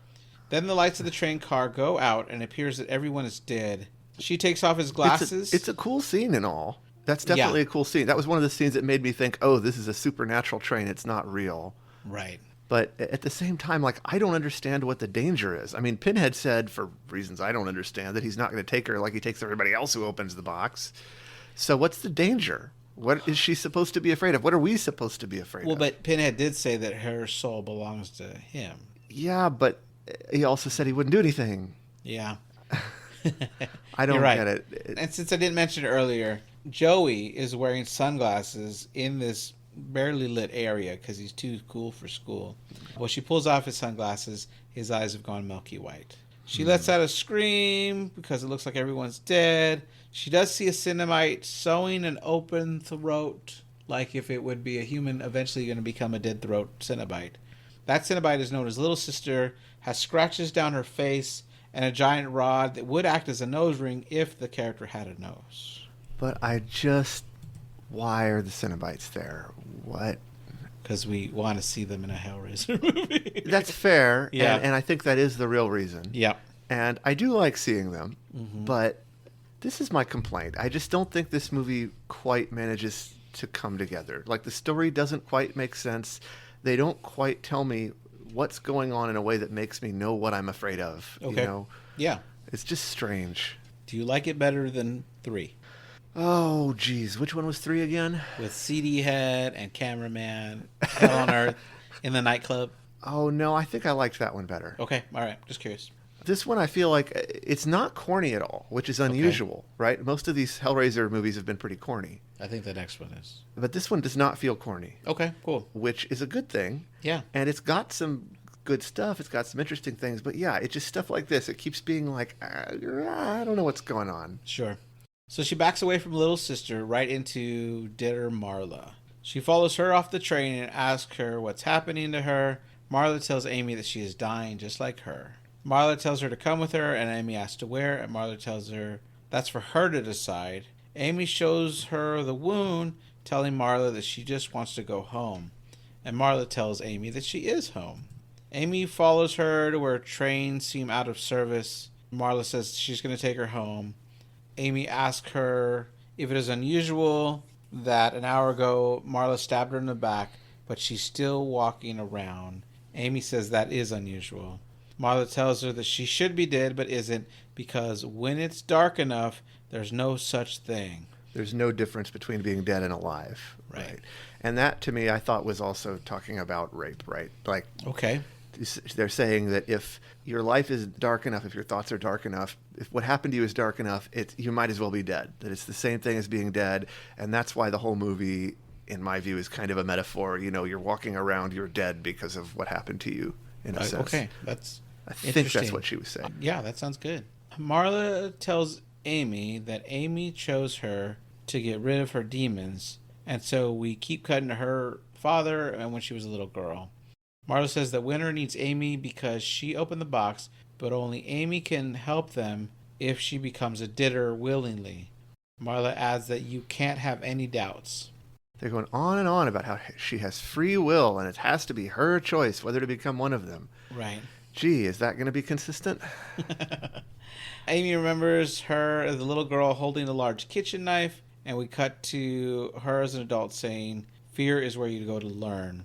Then the lights of the train car go out, and it appears that everyone is dead. She takes off his glasses. It's a cool scene and all. That's definitely a cool scene. That was one of the scenes that made me think, oh, this is a supernatural train. It's not real. Right. But at the same time, like, I don't understand what the danger is. I mean, Pinhead said, for reasons I don't understand, that he's not going to take her like he takes everybody else who opens the box. So what's the danger? What is she supposed to be afraid of? What are we supposed to be afraid of? Well, but Pinhead did say that her soul belongs to him. Yeah, but he also said he wouldn't do anything. Yeah. I don't right. get it. And since I didn't mention it earlier, Joey is wearing sunglasses in this barely lit area because he's too cool for school. Well, she pulls off his sunglasses. His eyes have gone milky white. She lets out a scream because it looks like everyone's dead. She does see a Cenobite sewing an open throat, like if it would be a human eventually going to become a dead throat Cenobite. That Cenobite is known as Little Sister, has scratches down her face, and a giant rod that would act as a nose ring if the character had a nose. But why are the Cenobites there? What? Because we want to see them in a Hellraiser movie. That's fair. Yeah. And I think that is the real reason. Yeah. And I do like seeing them, but this is my complaint. I just don't think this movie quite manages to come together. Like, the story doesn't quite make sense. They don't quite tell me what's going on in a way that makes me know what I'm afraid of. Okay. You know? Yeah. It's just strange. Do you like it better than 3? Oh, geez. Which one was 3 again? With CD head and cameraman, Hell on Earth, in the nightclub. Oh, no. I think I liked that one better. Okay. All right. Just curious. This one, I feel like it's not corny at all, which is unusual, right? Most of these Hellraiser movies have been pretty corny. I think the next one is. But this one does not feel corny. Okay, cool. Which is a good thing. Yeah. And it's got some good stuff. It's got some interesting things. But yeah, it's just stuff like this. It keeps being like, I don't know what's going on. Sure. So she backs away from Little Sister right into Ditter Marla. She follows her off the train and asks her what's happening to her. Marla tells Amy that she is dying just like her. Marla tells her to come with her, and Amy asks to where, and Marla tells her that's for her to decide. Amy shows her the wound, telling Marla that she just wants to go home. And Marla tells Amy that she is home. Amy follows her to where trains seem out of service. Marla says she's going to take her home. Amy asks her if it is unusual that an hour ago Marla stabbed her in the back, but she's still walking around. Amy says that is unusual. Marla tells her that she should be dead but isn't because when it's dark enough, there's no such thing. There's no difference between being dead and alive. Right. And that, to me, I thought was also talking about rape, right? Like, okay. They're saying that if your life is dark enough, if your thoughts are dark enough, if what happened to you is dark enough, you might as well be dead. That it's the same thing as being dead. And that's why the whole movie, in my view, is kind of a metaphor. You know, you're walking around, you're dead because of what happened to you, in a sense. Okay, I think that's what she was saying. Yeah, that sounds good. Marla tells Amy that Amy chose her to get rid of her demons, and so we keep cutting to her father and when she was a little girl. Marla says that Winter needs Amy because she opened the box, but only Amy can help them if she becomes a Ditter willingly. Marla adds that you can't have any doubts. They're going on and on about how she has free will and it has to be her choice whether to become one of them. Right. Gee, is that going to be consistent? Amy remembers her as a little girl holding a large kitchen knife, and we cut to her as an adult saying, "Fear is where you go to learn."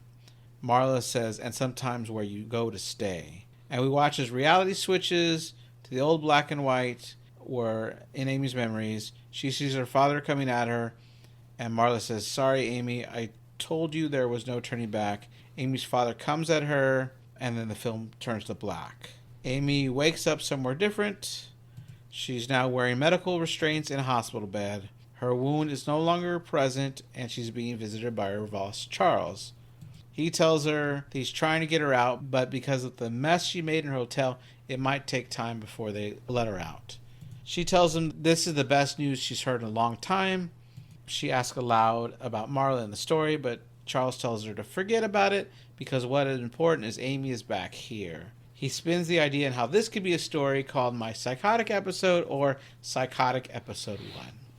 Marla says, "and sometimes where you go to stay." And we watch as reality switches to the old black and white where, in Amy's memories, she sees her father coming at her, and Marla says, "Sorry, Amy, I told you there was no turning back. Amy's father comes at her, and then the film turns to black. Amy wakes up somewhere different. She's now wearing medical restraints in a hospital bed. Her wound is no longer present, and she's being visited by her boss, Charles. He tells her he's trying to get her out, but because of the mess she made in her hotel, it might take time before they let her out. She tells him this is the best news she's heard in a long time. She asks aloud about Marla and the story, but Charles tells her to forget about it because what is important is Amy is back here. He spins the idea on how this could be a story called My Psychotic Episode or Psychotic Episode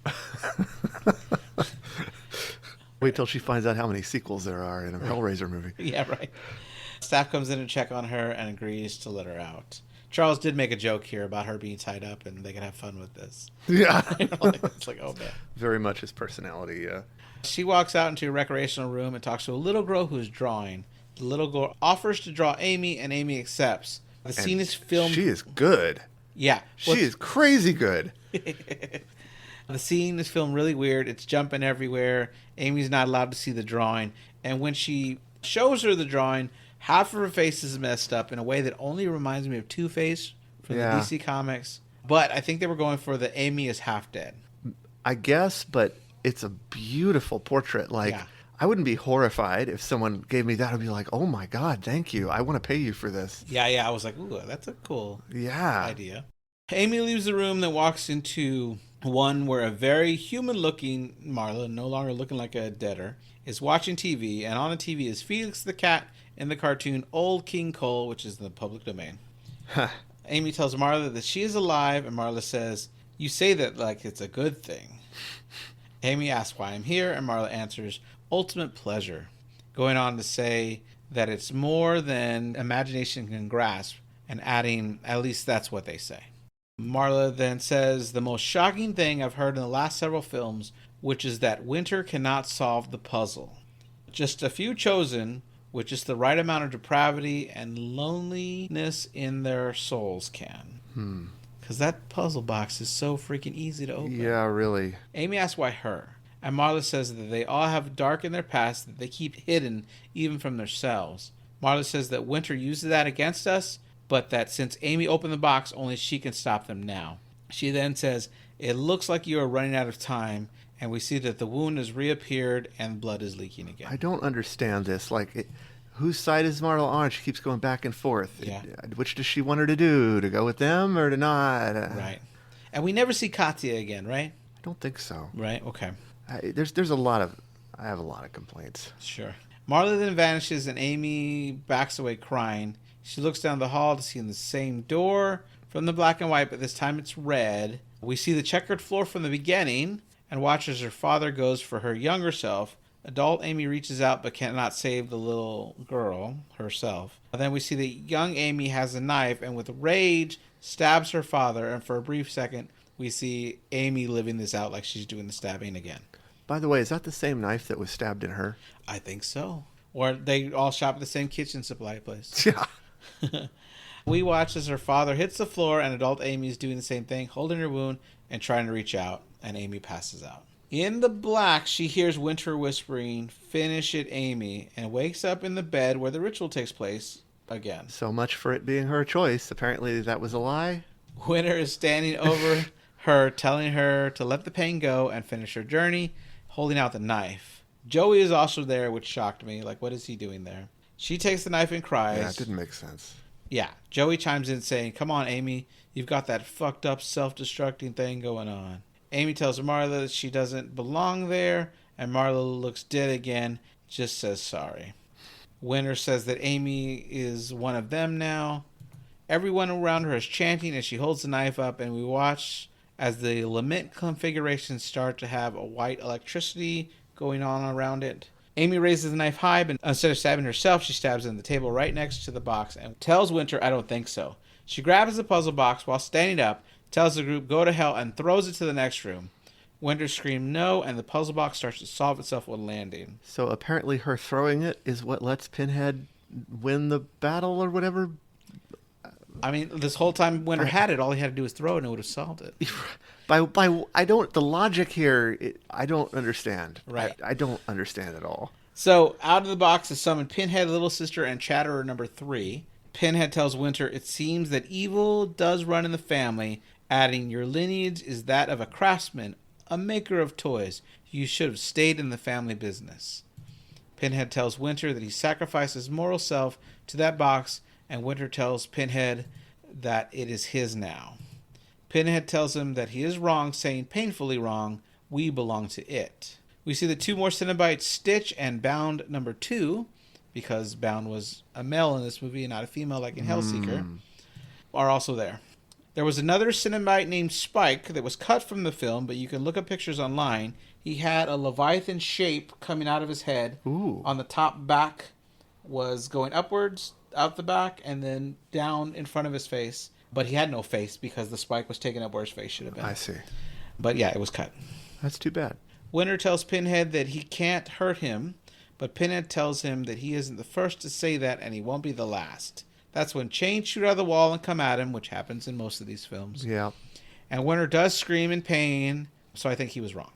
1. Wait till she finds out how many sequels there are in a Hellraiser movie. Yeah, right. Staff comes in to check on her and agrees to let her out. Charles did make a joke here about her being tied up and they could have fun with this. Yeah. It's like, oh, man. Very much his personality, yeah. She walks out into a recreational room and talks to a little girl who's drawing. The little girl offers to draw Amy, and Amy accepts. The scene is filmed... She is good. Yeah. She is crazy good. The scene is filmed really weird. It's jumping everywhere. Amy's not allowed to see the drawing. And when she shows her the drawing, half of her face is messed up in a way that only reminds me of Two-Face from the DC Comics. But I think they were going for the Amy is half dead. I guess, but it's a beautiful portrait. I wouldn't be horrified if someone gave me that. I'd be like, oh my God, thank you. I want to pay you for this. Yeah. I was like, ooh, that's a cool idea. Amy leaves the room, then walks into one where a very human-looking Marla, no longer looking like a deader, is watching TV, and on the TV is Felix the cat in the cartoon Old King Cole, which is in the public domain. Amy tells Marla that she is alive, and Marla says, you say that like it's a good thing. Amy asks why I'm here, and Marla answers, ultimate pleasure, going on to say that it's more than imagination can grasp, and adding, at least that's what they say. Marla then says the most shocking thing I've heard in the last several films, which is that Winter cannot solve the puzzle. Just a few chosen, with just the right amount of depravity and loneliness in their souls can. Because that puzzle box is so freaking easy to open. Yeah, really. Amy asks why her. And Marla says that they all have dark in their past that they keep hidden even from themselves. Marla says that Winter uses that against us, but that since Amy opened the box, only she can stop them now. She then says, it looks like you are running out of time, and we see that the wound has reappeared and blood is leaking again. I don't understand this. Whose side is Marla on? She keeps going back and forth. Yeah. Which does she want her to do? To go with them or to not? Right. And we never see Katya again, right? I don't think so. Right, okay. I have a lot of complaints. Sure. Marla then vanishes and Amy backs away crying. She looks down the hall to see in the same door from the black and white, but this time it's red. We see the checkered floor from the beginning and watch as her father goes for her younger self. Adult Amy reaches out but cannot save the little girl herself. Then we see that young Amy has a knife and with rage stabs her father, and for a brief second we see Amy living this out like she's doing the stabbing again. By the way, is that the same knife that was stabbed in her? I think so. Or they all shop at the same kitchen supply place. Yeah. We watch as her father hits the floor and adult Amy is doing the same thing, holding her wound and trying to reach out, and Amy passes out. In the black, she hears Winter whispering, finish it, Amy, and wakes up in the bed where the ritual takes place again. So much for it being her choice. Apparently that was a lie. Winter is standing over her, telling her to let the pain go and finish her journey, holding out the knife. Joey is also there, which shocked me. Like, what is he doing there? She takes the knife and cries. Yeah, it didn't make sense. Yeah. Joey chimes in saying, come on, Amy. You've got that fucked up self-destructing thing going on. Amy tells Marla that she doesn't belong there, and Marla looks dead again, just says sorry. Winter says that Amy is one of them now. Everyone around her is chanting as she holds the knife up, and we watch as the lament configurations start to have a white electricity going on around it. Amy raises the knife high, but instead of stabbing herself, she stabs in the table right next to the box and tells Winter, I don't think so. She grabs the puzzle box while standing up, tells the group go to hell, and throws it to the next room. Winter screams no, and the puzzle box starts to solve itself when landing. So apparently her throwing it is what lets Pinhead win the battle or whatever? I mean, this whole time Winter had it, all he had to do was throw it and it would have solved it. The logic here, I don't understand. Right. I don't understand at all. So out of the box is summoned Pinhead, Little Sister, and Chatterer number 3. Pinhead tells Winter, it seems that evil does run in the family, adding, your lineage is that of a craftsman, a maker of toys. You should have stayed in the family business. Pinhead tells Winter that he sacrificed his moral self to that box, and Winter tells Pinhead that it is his now. Pinhead tells him that he is wrong, saying painfully wrong, we belong to it. We see the 2 more Cenobites, Stitch and Bound number 2, because Bound was a male in this movie and not a female like in Hellseeker, are also there. There was another Cenobite named Spike that was cut from the film, but you can look at pictures online. He had a Leviathan shape coming out of his head. Ooh. On the top back was going upwards, out the back, and then down in front of his face. But he had no face because the spike was taken up where his face should have been. I see. But yeah, it was cut. That's too bad. Winter tells Pinhead that he can't hurt him, but Pinhead tells him that he isn't the first to say that and he won't be the last. That's when chains shoot out of the wall and come at him, which happens in most of these films. Yeah. And Winter does scream in pain, so I think he was wrong.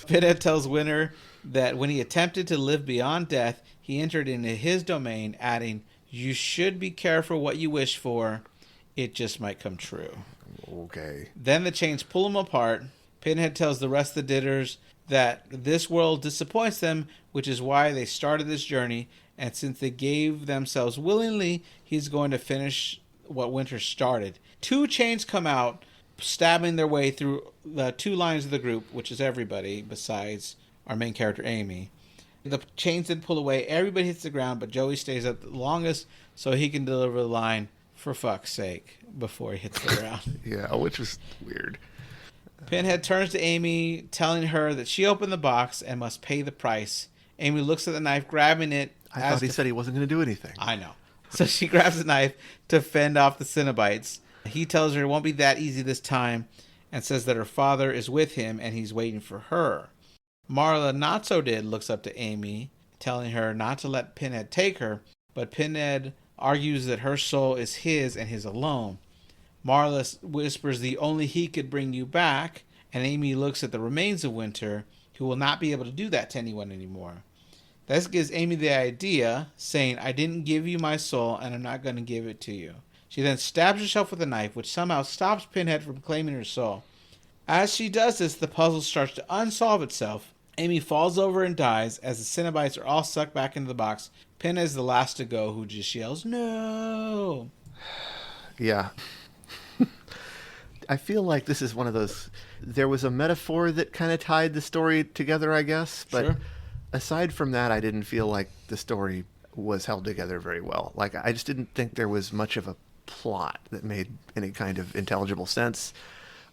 Pinhead tells Winter that when he attempted to live beyond death, he entered into his domain, adding, you should be careful what you wish for. It just might come true. Okay. Then the chains pull him apart. Pinhead tells the rest of the Ditters that this world disappoints them, which is why they started this journey. And since they gave themselves willingly, he's going to finish what Winter started. 2 chains come out, stabbing their way through the 2 lines of the group, which is everybody besides our main character, Amy. The chains then pull away. Everybody hits the ground, but Joey stays up the longest so he can deliver the line, for fuck's sake, before he hits the ground. Yeah, which was weird. Pinhead turns to Amy, telling her that she opened the box and must pay the price. Amy looks at the knife, grabbing it. I thought he said he wasn't going to do anything. I know. So she grabs the knife to fend off the Cenobites. He tells her it won't be that easy this time and says that her father is with him and he's waiting for her. Marla, not so dead, looks up to Amy, telling her not to let Pinhead take her, but Pinhead argues that her soul is his and his alone. Marla whispers the only he could bring you back, and Amy looks at the remains of Winter, who will not be able to do that to anyone anymore. This gives Amy the idea, saying, I didn't give you my soul, and I'm not going to give it to you. She then stabs herself with a knife, which somehow stops Pinhead from claiming her soul. As she does this, the puzzle starts to unsolve itself. Amy falls over and dies as the Cenobites are all sucked back into the box. Pinhead is the last to go, who just yells, no! Yeah. I feel like this is one of those... There was a metaphor that kind of tied the story together, I guess. But Sure. Aside from that, I didn't feel like the story was held together very well. Like, I just didn't think there was much of a plot that made any kind of intelligible sense.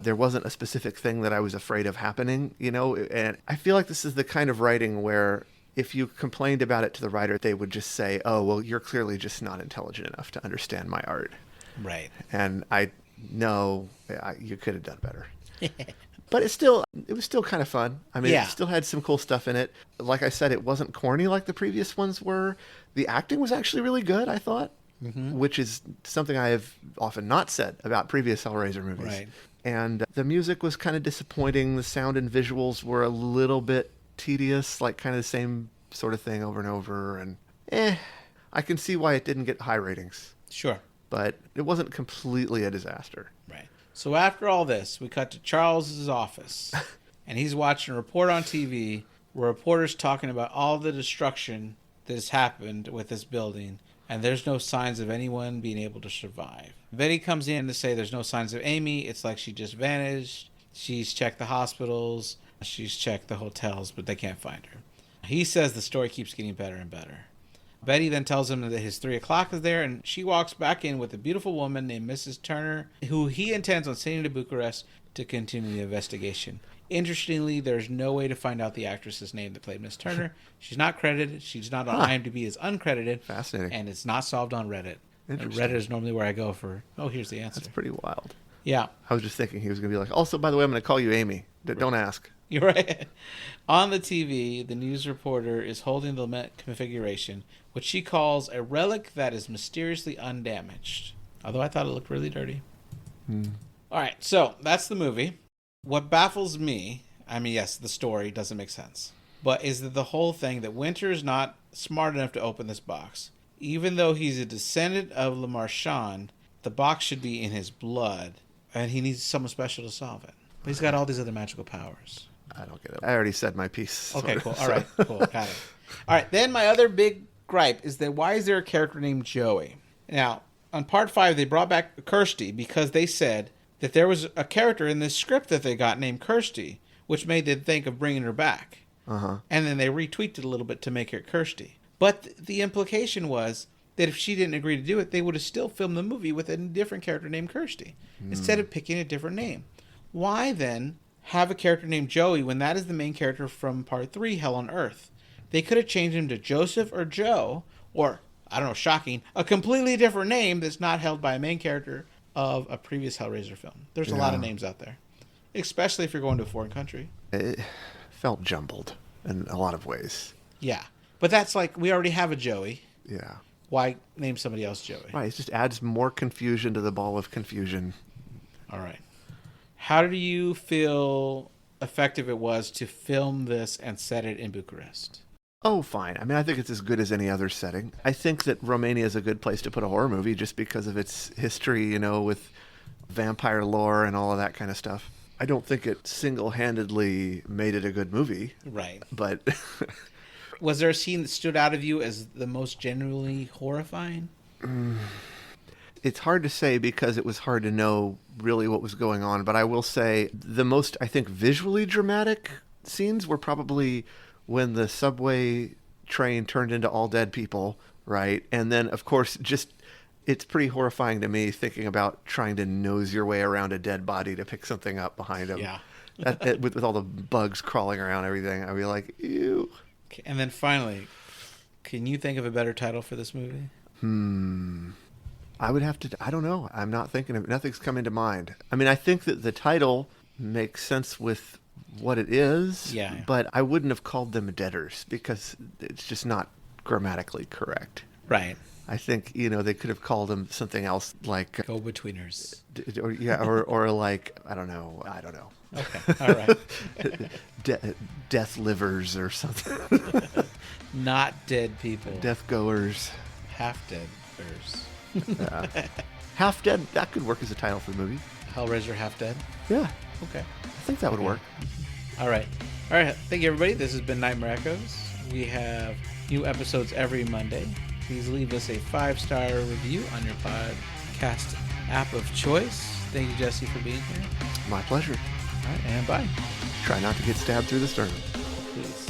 There wasn't a specific thing that I was afraid of happening, you know? And I feel like this is the kind of writing where if you complained about it to the writer, they would just say, oh, well, you're clearly just not intelligent enough to understand my art. Right. And you could have done better. But it was still kind of fun. I mean, Yeah. It still had some cool stuff in it. Like I said, it wasn't corny like the previous ones were. The acting was actually really good, I thought, which is something I have often not said about previous Hellraiser movies. Right. And the music was kind of disappointing. The sound and visuals were a little bit tedious, like kind of the same sort of thing over and over. And I can see why it didn't get high ratings. Sure. But it wasn't completely a disaster. Right. So after all this, we cut to Charles's office, and he's watching a report on TV where reporters talking about all the destruction that has happened with this building, and there's no signs of anyone being able to survive. Betty comes in to say there's no signs of Amy. It's like she just vanished. She's checked the hospitals. She's checked the hotels, but they can't find her. He says the story keeps getting better and better. Betty then tells him that his 3 o'clock is there, and she walks back in with a beautiful woman named Mrs. Turner, who he intends on sending to Bucharest to continue the investigation. Interestingly, there's no way to find out the actress's name that played Miss Turner. She's not credited. She's not on IMDb as uncredited. Fascinating. And it's not solved on Reddit. Reddit is normally where I go for, here's the answer. That's pretty wild. Yeah. I was just thinking he was going to be like, also, by the way, I'm going to call you Amy. Don't ask. You're right. On the TV, the news reporter is holding the lament configuration, which she calls a relic that is mysteriously undamaged. Although I thought it looked really dirty. All right, so that's the movie. What baffles me, I mean, yes, the story doesn't make sense. But is it the whole thing that Winter's not smart enough to open this box? Even though he's a descendant of Le Marchand, the box should be in his blood, and he needs someone special to solve it. But he's got all these other magical powers. I don't get it. I already said my piece. Okay, cool. All right, cool. Got it. All right, then my other big gripe is that why is there a character named Joey? Now, on part 5, they brought back Kirsty because they said that there was a character in this script that they got named Kirsty, which made them think of bringing her back. Uh-huh. And then they retweaked it a little bit to make her Kirsty. But the implication was that if she didn't agree to do it, they would have still filmed the movie with a different character named Kirsty, instead of picking a different name. Why then have a character named Joey when that is the main character from part 3, Hell on Earth? They could have changed him to Joseph or Joe, or, I don't know, shocking, a completely different name that's not held by a main character of a previous Hellraiser film. There's a lot of names out there, especially if you're going to a foreign country. It felt jumbled in a lot of ways. Yeah. But that's like, we already have a Joey. Yeah. Why name somebody else Joey? Right. It just adds more confusion to the ball of confusion. All right. How do you feel effective it was to film this and set it in Bucharest? Oh, fine. I mean, I think it's as good as any other setting. I think that Romania is a good place to put a horror movie just because of its history, you know, with vampire lore and all of that kind of stuff. I don't think it single-handedly made it a good movie. Right. But was there a scene that stood out of you as the most genuinely horrifying? It's hard to say because it was hard to know really what was going on. But I will say the most, I think, visually dramatic scenes were probably when the subway train turned into all dead people, right? And then, of course, just it's pretty horrifying to me thinking about trying to nose your way around a dead body to pick something up behind him. Yeah. with all the bugs crawling around everything. I'd be like, ew. Okay, and then finally, can you think of a better title for this movie? I would have to, I don't know. I'm not thinking of, nothing's coming to mind. I mean, I think that the title makes sense with what it is, but I wouldn't have called them deaders because it's just not grammatically correct. Right. I think, you know, they could have called them something else like Go-betweeners. Or like, I don't know. Okay. All right. Death livers or something. Not dead people. Death goers. Half-deaders. Half Dead, that could work as a title for the movie. Hellraiser Half Dead? Yeah. Okay. I think that would work. All right. Thank you, everybody. This has been Nightmare Echoes. We have new episodes every Monday. Please leave us a 5-star review on your podcast app of choice. Thank you, Jesse, for being here. My pleasure. All right, and bye. Try not to get stabbed through the sternum. Please.